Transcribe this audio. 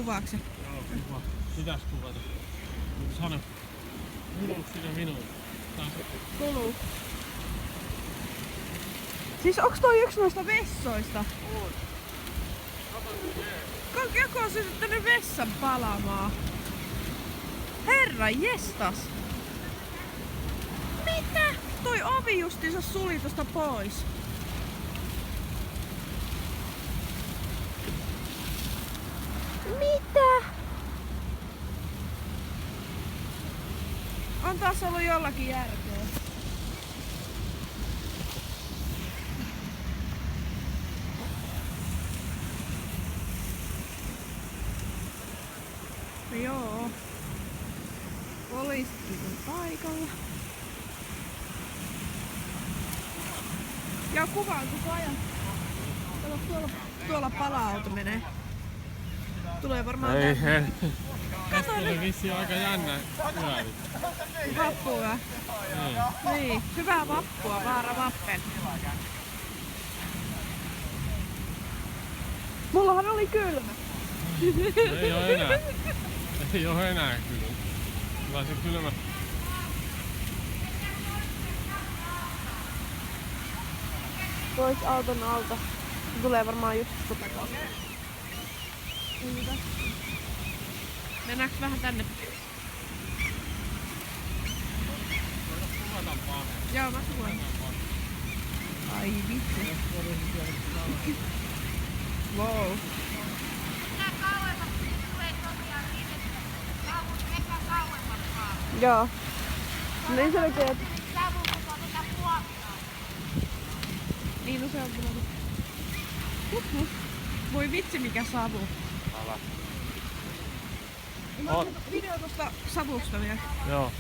kuvaksi? Joo, kuva. Pitäis kuvata. Sano. Minuutti. Kuluu. Siis onks toi yks noista vessoista? On. Joku on sytyttänyt vessan palamaan. Herra jestas! Mitä? Toi ovi justiinsa suli tosta pois. Mitä? On taas ollut jollakin järkeä. No joo. Poliisitkin on paikalla. Ja kuvaan koko ajan. Kato, tuolla pala-auto menee. Tulee varmaan Ei tänne. Tästä oli vissiin aika jännä yövi. Vappua. Niin. Hyvää vappua, Vaara Vappen. Mullahan oli kylmä. Ei oo enää. Ei oo enää kyllä. Kyllä se kylmä. Pois auton alta. Tulee varmaan just takaa. Mennäänkö vähän tänne? Joo, mä tulen. Ai vittu. Wow. Joo. Niin se tekee. Niin no se on kyllä. Voi vitsi mikä savu. Ala. Mä oon video tosta savusta vielä. Joo.